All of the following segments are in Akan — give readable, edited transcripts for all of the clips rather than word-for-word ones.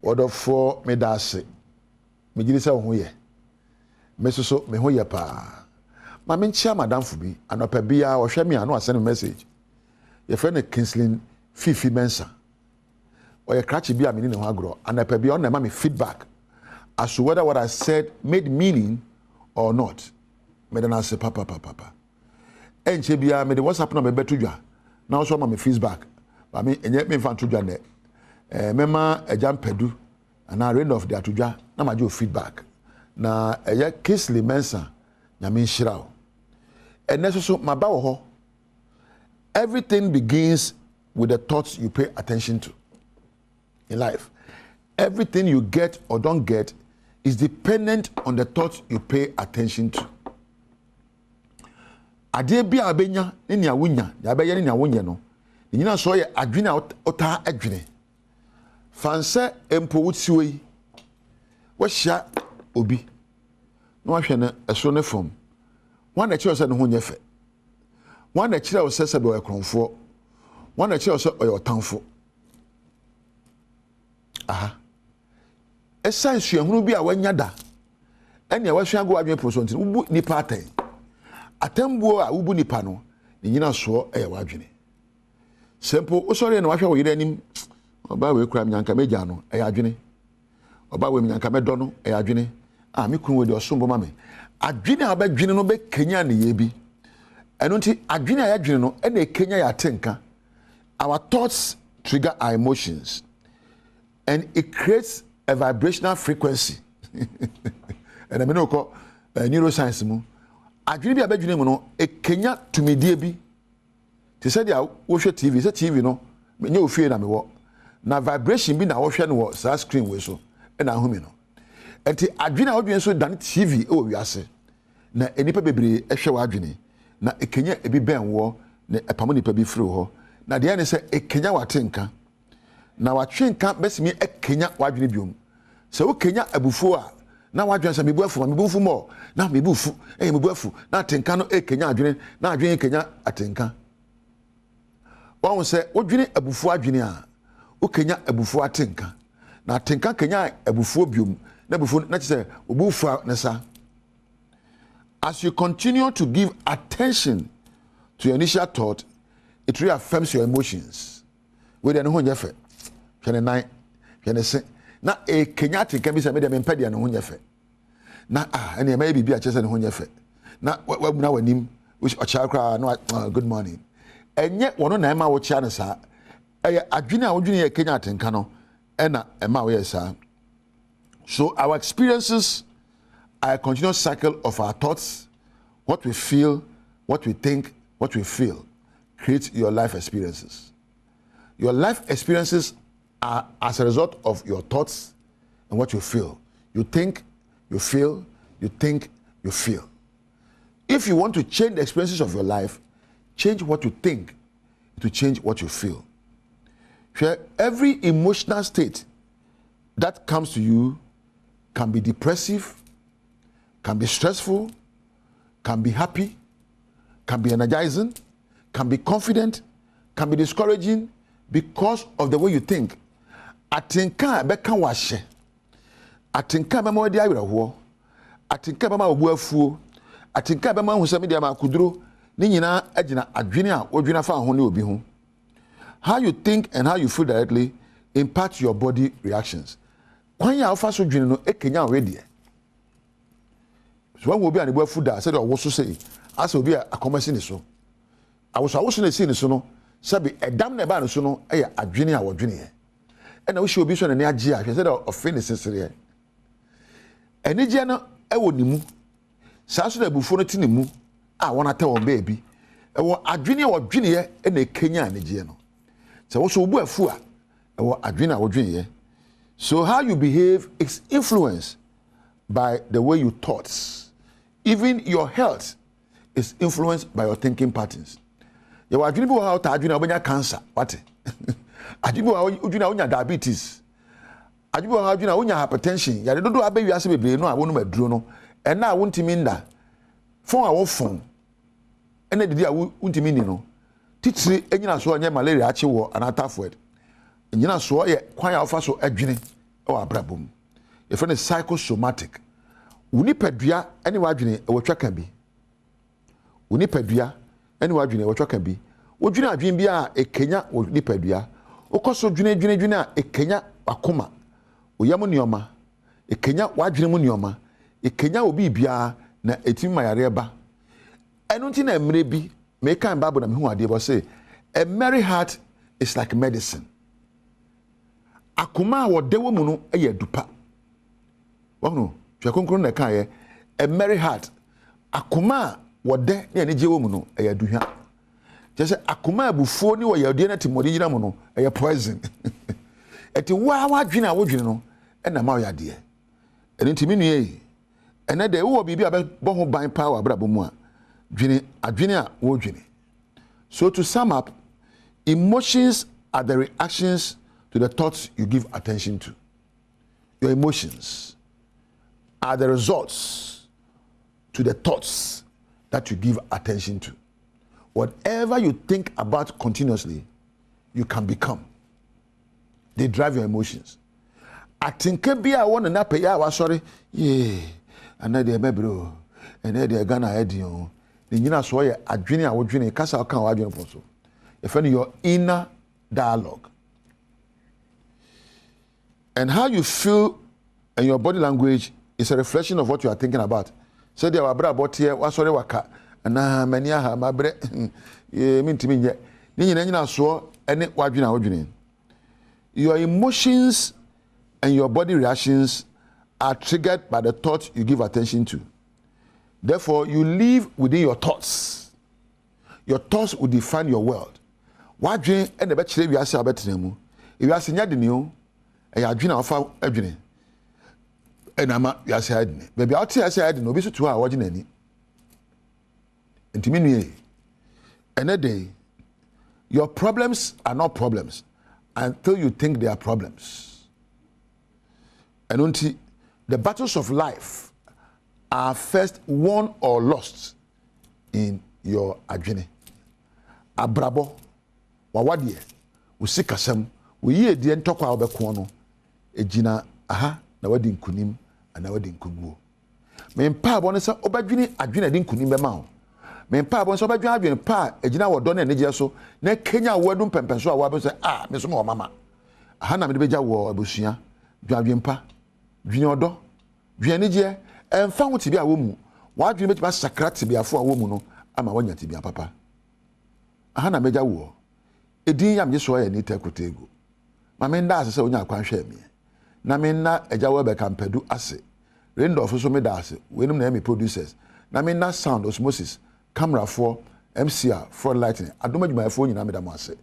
Order for me dase. Me gidi se ho ye. Me so me ho ye pa. Ma me nchia madam fubi anopa bia wo hwe me ano send message. Your friend Kinsley Fifi Mensa. Or your cratchy be a meaning of agro, and I be on my feedback as to whether what I said made meaning or not. Made an answer, papa. And she be a made what's happened on my bed to you. Now, so my feedback. I mean, and yet me found to you there. Mema a jump pedu, and I read off there to you. Now, my feedback. Now, a yet Kinsley Mensa, Yamin Shirao. And that's also my bow. Everything begins with the thoughts you pay attention to. In life, everything you get or don't get is dependent on the thoughts you pay attention to. Ade bia abenya ne nia wonya ya be ye ne nia wonye no nyina so ye adwene ota adwene fanse empo wutsiwe yi wo hia obi no ahwe ne eso ne fom wan na kire o se ne ho nye fe wan na kire o se se be o kronfo wan na kire o se o ye otanfo. Aha. Esa nsuahunu bi a wanya da. Ene a wahwe ago adwen prosonti ubu nipa aten. Atembuo a ubu nipa no, ni nyina so e wadwene. Sempo osori na wahwe wo yire anim. Oba we kura mnyanka meja no e adwene. Oba we mnyanka medo no e adwene. Ah me kunu we de osombo ma me. Adwene a ba dwene no be kenya ne ye bi. Eno nti adwene a ya dwene no e na kenya ya tenka. Our thoughts trigger our emotions. And it creates a vibrational frequency. And I mean, neuroscience mu. Adwene bi abadwene mu no, e kenya tumidie bi. Te say dia wo hwe TV, say TV no, me nya ofie na me wo. Na vibration bi na wo hwe no wo sa screen we so. E na ahumi no. Enti adwene a wo dwen so dan TV e wo wiase. Na enipa bebre e hwe wa adwene. Na e kenya e bi ben wo, na epamo nipa bi firi ho. Na de ya ne say e kenya watenka. Na watwenka besimi ekenya wadwene biom se wo kenya abufu a na wadwen se mebuafu mo na mebufu mebuafu na atenka no ekenya adwene na adwene kenya atenka won se wodwene abufu adwene a wo kenya abufu atenka na atenka kenya abufu biom na abufu na se obufu na sa. As you continue to give attention to your initial thought, it reaffirms your emotions. We dey no ho nyefe hwene nan hwene se na e kenya tenka bi se me de mempede ne ho nyefe na ene ma bibia chese ne ho nyefe na wabuna wanim ochakra no good morning enye wono na ema wo chia ne sa eye adwene a wodwene ye kenya tenka no ena ema wo ye sa. So our experiences are a continuous cycle of our thoughts. What we feel, what we think, what we feel creates your life experiences. Your life experiences are as a result of your thoughts and what you feel. You think, you feel, you think, you feel. If you want to change the experiences of your life, change what you think to change what you feel. Every emotional state that comes to you can be depressive, can be stressful, can be happy, can be energizing, can be confident, can be discouraging because of the way you think. Atinka beka washe. Atinka be ma wadi awiraho. Atinka be ma obu afuo. Atinka be ma hu se me dia ma kuduro. Ni nyina agina adwene a odwena fa ho ne obi ho. How you think and how you feel directly impact your body reactions. Kwan ya ofa so dwene no ekenya already. So when we be an ebu afu da say do wo so say as obi akomasi ni so. Awoso ne si ni so no sabi edam na ba no so no eye adwene a wodwene ye. And I wish you be so na age a said of finish sincere. Enije no e wo nimu. Sa so na bufo no tinimu a wona ta won baby. E wo adwene a wodwene ye e na kenya enije no. So wo so obu afu a e wo adwene a wodwene ye. So how you behave is influenced by the way you thoughts. Even your health is influenced by your thinking patterns. You adwene bi wo ha ta adwene obenya cancer, what? Ajibu ujuna unya diabetes. Ajibu ujuna unya hypertension. Ya dodo abe wiase bebre no a wonu maduro no. E na wontimi nda. Fon a wo fon. Ena didi a wontimi ni no. Titiri enyina so anya malaria ache wo anata foed. Enyina so ye kwan a ofa so adwene. or abrabum. If any psychosomatic, unipadua, any wagine, a watcher can be. Unipadua, any wagine, a watcher can be. Would you not dream be a Kenya or nipadua? Okoso juna, a Kenya akuma. Uyamunioma, a Kenya waginimunioma, a Kenya will be bia na etim my areba. I don't think maybe make and babu who are able say a merry heart is like medicine. Akuma wa dewo munu eye dupa. Wano, twakonkron na kan a merry heart. Akuma wa de ne ani jewo munu eye duhwa. Just akuma abufuo ni wa yade na timodi yina munu eye poison. Eti wa dwene a wodwene no na ma yade. Eni ntimi nu ye. Ene de wo bibi abebo ho ban pa wa brabo mu a adwene a wodwene. So to sum up, emotions are the reactions to the thoughts you give attention to. Your emotions are the results to the thoughts that you give attention to. Whatever you think about continuously, you can become. They drive your emotions. I think I want to pay. I was sorry. Yeah, and then they bro, and then they gonna head you. The Nina saw a adwene a wodwene kasa aka wa adwene poso. If any your inner dialogue. And how you feel and your body language is a reflection of what you are thinking about. So there were about here, was sorry waka, and many aha my bre mean to me yet. Nina saw any wodwene. Your emotions and your body reactions are triggered by the thoughts you give attention to. Therefore, you live within your thoughts. Your thoughts will define your world. What dream and the better we are saying about them. If you are saying the new, and you are dreaming of a dream, and I'm you are saying, baby, I'll tell you, I said, no, be so 2 hours watching any. And to me, another day, your problems are not problems until you think they are problems. And until the battles of life are first won or lost in your adwene. Abrabo, wawadie, usikasem, uye die ntokwa obeko no, ejina aha na wadi nkunim ana wadi nkuguo. Me mpa abo ne se obadwene adwene di nkunim be ma ho. Me mpa abo se obadwene adwene pa ejina wodo na neje so na Kenya wadum pempenso a wabo se me so mo mama. Aha na me de beja wo abusua, dwadwene mpa, dwene odo, dwene neje emfa wo tibia wo mu wadwene betima sakra tibia fo a wo mu no ama wanya tibia papa aha na meja wo edin yam yeso ya ni tekotego ma me nda ase se onya akwanhwe me na me na eja wo be kampedu ase Randolph so me da ase wenum na me producers na me na sound osmosis camera for MCR for lighting Adom adwuma fo nyina me da mo ase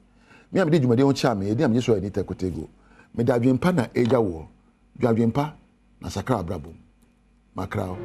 me am de dwumade ho chia me edin yam yeso ya ni tekotego me da dwempa na eja wo dwadwempa na sakra abrabom Macrao.